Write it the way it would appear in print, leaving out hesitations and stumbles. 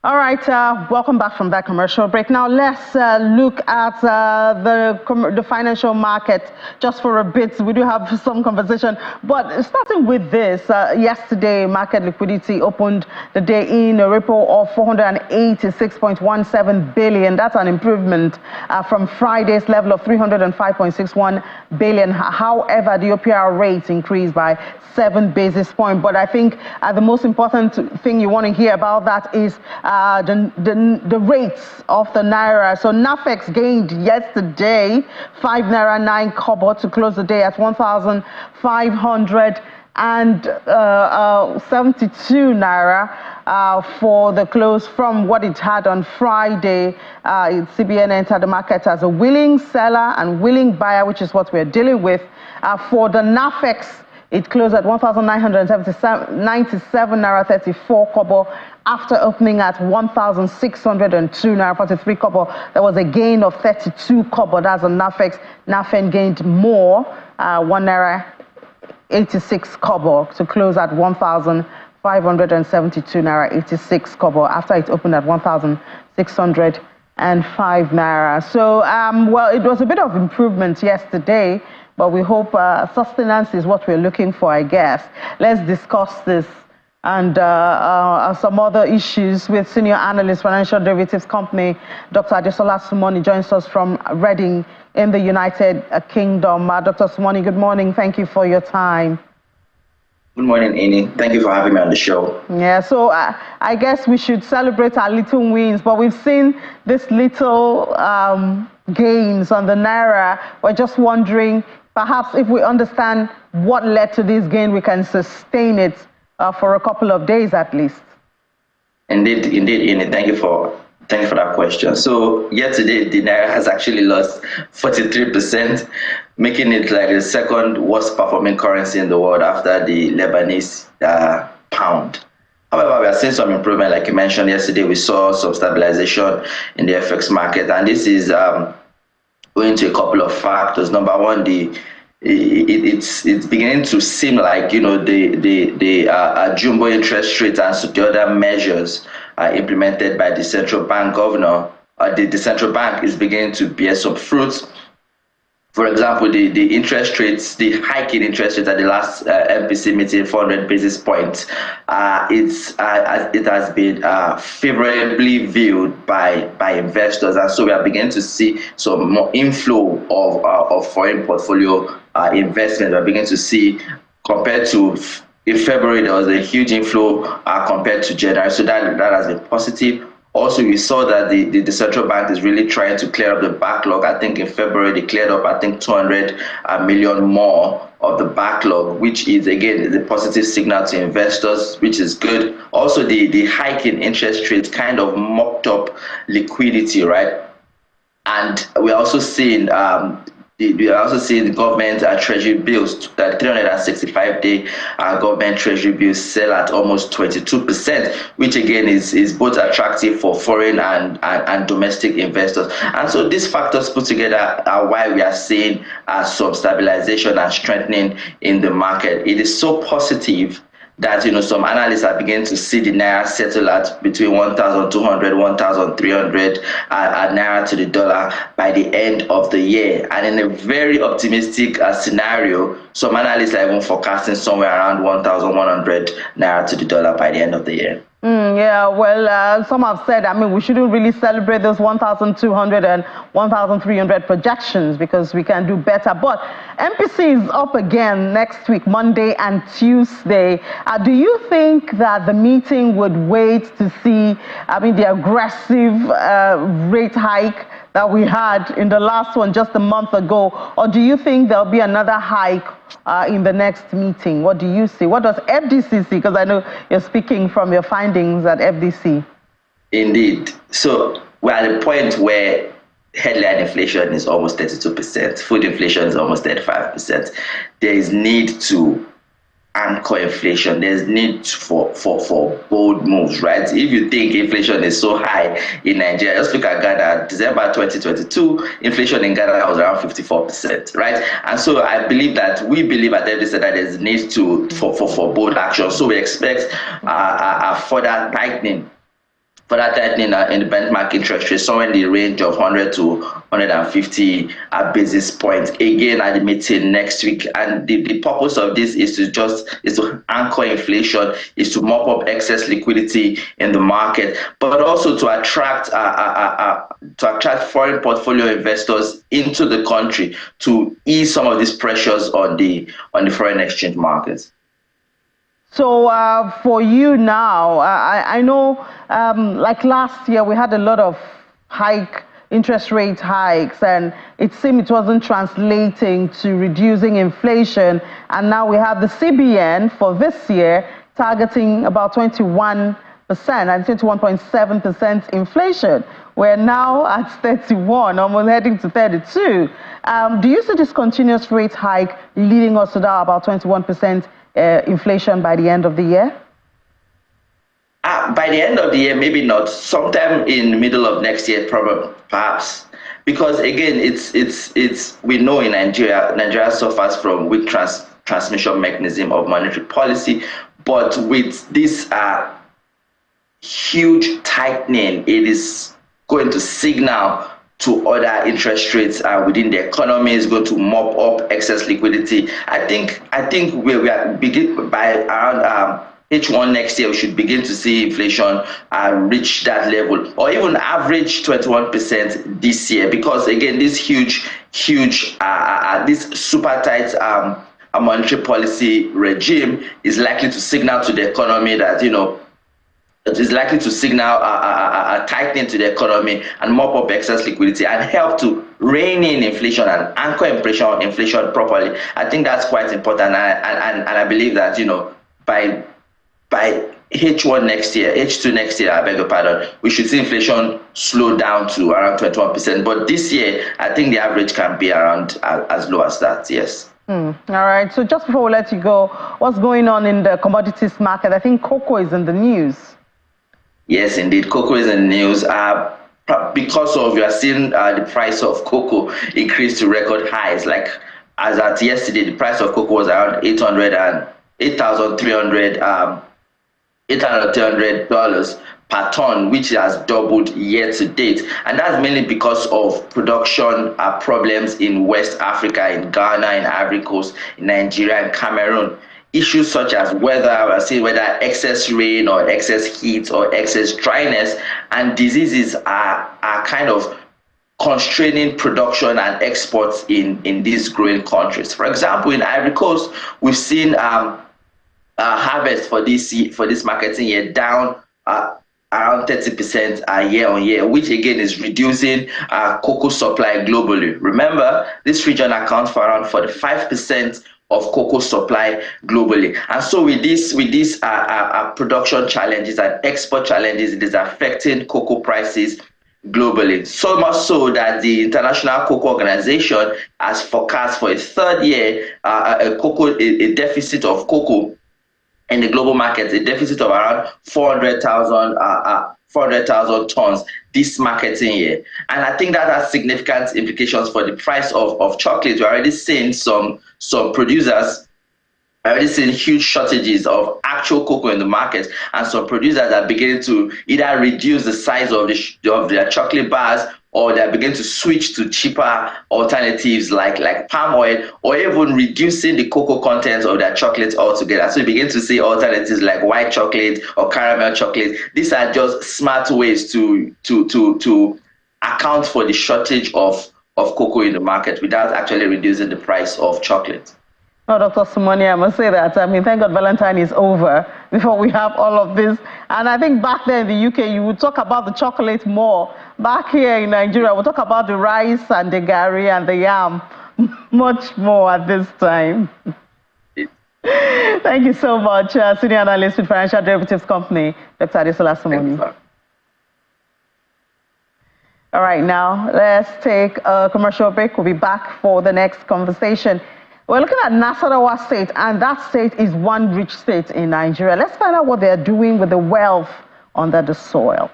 All right, welcome back from that commercial break. Now let's look at the financial market just for a bit. We do have some conversation, but starting with this, yesterday market liquidity opened the day in a ripple of 486.17 billion. That's an improvement from Friday's level of 305.61 billion. However, the OPR rate increased by 7 basis points. But I think the most important thing you want to hear about that is the rates of the naira. So NAFEX gained yesterday 5 naira 9 kobo to close the day at 1,572 naira for the close from what it had on Friday. CBN entered the market as a willing seller and willing buyer, which is what we're dealing with. For the NAFEX, it closed at 1,997 naira 34 kobo after opening at 1,602 naira 43 kobo. There was a gain of 32 kobo. That's a NAFEX. NAFEN gained more, 1 naira 86 kobo to close at 1,572 naira 86 kobo after it opened at 1,605 naira. So, well, it was a bit of improvement yesterday, but we hope sustenance is what we're looking for, I guess. Let's discuss this and some other issues with senior analyst, financial derivatives company, Dr. Adesola Sumoni joins us from Reading in the United Kingdom. Dr. Sumoni, good morning. Thank you for your time. Good morning, Amy. Thank you for having me on the show. Yeah, so I guess we should celebrate our little wins, but we've seen this little gains on the naira. We're just wondering, perhaps if we understand what led to this gain, we can sustain it for a couple of days at least. Indeed, Amy. Thank you for that question. So yesterday, the naira has actually lost 43%, making it like the second worst performing currency in the world after the Lebanese pound. However, we are seeing some improvement. Like you mentioned yesterday, we saw some stabilization in the FX market, and this is owing to a couple of factors. Number one, it's beginning to seem like, you know, the jumbo interest rate and the other measures implemented by the central bank governor, the central bank is beginning to bear some fruits. For example, the interest rates, the hike in interest rates at the last MPC meeting, 400 basis points, it has been favorably viewed by investors, and so we are beginning to see some more inflow of foreign portfolio investment. We are beginning to see, compared to in February, there was a huge inflow compared to January, so that has been positive. Also, we saw that the central bank is really trying to clear up the backlog. I think in February, they cleared up, I think, 200 million more of the backlog, which is, again, the positive signal to investors, which is good. Also, the hike in interest rates kind of mopped up liquidity, right? And we're also seeing the government treasury bills, 365-day government treasury bills sell at almost 22%, which again is both attractive for foreign and domestic investors. And so these factors put together are why we are seeing some stabilization and strengthening in the market. It is so positive that, you know, some analysts are beginning to see the naira settle at between 1,200, 1,300 naira to the dollar by the end of the year. And in a very optimistic scenario, some analysts are even forecasting somewhere around 1,100 naira to the dollar by the end of the year. Yeah, well, some have said, I mean, we shouldn't really celebrate those 1,200 and 1,300 projections because we can do better. But MPC is up again next week, Monday and Tuesday. Do you think that the meeting would wait to see, I mean, the aggressive rate hike that we had in the last one just a month ago? Or do you think there'll be another hike in the next meeting? What do you see? What does FDC see? Because I know you're speaking from your findings at FDC. Indeed. So we're at a point where headline inflation is almost 32%. Food inflation is almost 35%. There is need to anchor inflation. There's need for bold moves, right? If you think inflation is so high in Nigeria, just look at Ghana. December 2022, inflation in Ghana was around 54%, right? And so we believe at FDC that there's need for bold action. So we expect a further tightening further tightening in the benchmark interest rate, somewhere in the range of 100 to 150 basis points again at the meeting next week. And the purpose of this is to anchor inflation, is to mop up excess liquidity in the market, but also to attract foreign portfolio investors into the country to ease some of these pressures on the foreign exchange markets. So for you now, I know like last year we had a lot of interest rate hikes, and it seemed it wasn't translating to reducing inflation. And now we have the CBN for this year targeting about 21% and 21.7% inflation. We're now at 31, almost heading to 32. Do you see this continuous rate hike leading us to now about 21% inflation by the end of the year? By the end of the year, maybe not. Sometime in the middle of next year, probably, perhaps. Because again, we know in Nigeria suffers from weak transmission mechanism of monetary policy, but with this huge tightening, it is going to signal to other interest rates within the economy, is going to mop up excess liquidity. I think we are begin by around H1 next year, we should begin to see inflation reach that level, or even average 21% this year, because again, this huge this super tight monetary policy regime is likely to signal to the economy that, you know, it is likely to signal a tightening to the economy and mop up excess liquidity and help to rein in inflation and anchor inflation properly. I think that's quite important, and I believe that, you know, by H1 next year, H2 next year, I beg your pardon, we should see inflation slow down to around 21%. But this year, I think the average can be around as low as that, yes. All right. So just before we let you go, what's going on in the commodities market? I think cocoa is in the news. Yes, indeed. Cocoa is in the news. Because of, you are seeing the price of cocoa increase to record highs. Like as at yesterday, the price of cocoa was around $8,300 per ton, which has doubled year to date. And that's mainly because of production problems in West Africa, in Ghana, in Ivory Coast, in Nigeria, and Cameroon. Issues such as we're seeing whether excess rain or excess heat or excess dryness and diseases are kind of constraining production and exports in these growing countries. For example, in Ivory Coast, we've seen harvest for this marketing year down around 30% year on year, which again is reducing cocoa supply globally. Remember, this region accounts for around 45% of cocoa supply globally. And so with these production challenges and export challenges, it is affecting cocoa prices globally. So much so that the International Cocoa Organization has forecast for a third year a deficit of cocoa in the global market, a deficit of around 400,000 tons this marketing year. And I think that has significant implications for the price of chocolate. We're already seeing some producers already seeing huge shortages of actual cocoa in the market, and some producers are beginning to either reduce the size of their chocolate bars, or they're beginning to switch to cheaper alternatives like palm oil, or even reducing the cocoa content of their chocolates altogether. So you begin to see alternatives like white chocolate or caramel chocolate. These are just smart ways to account for the shortage of cocoa in the market without actually reducing the price of chocolate. Oh, Dr. Sumoni, I must say that, I mean, thank God Valentine is over before we have all of this. And I think back there in the UK, you would talk about the chocolate more. Back here in Nigeria, we'll talk about the rice and the gari and the yam much more at this time. Thank you so much, Senior Analyst with Financial Derivatives Company, Dr. Adesola Sumoni. All right, now let's take a commercial break. We'll be back for the next conversation. We're looking at Nasarawa State, and that state is one rich state in Nigeria. Let's find out what they're doing with the wealth under the soil.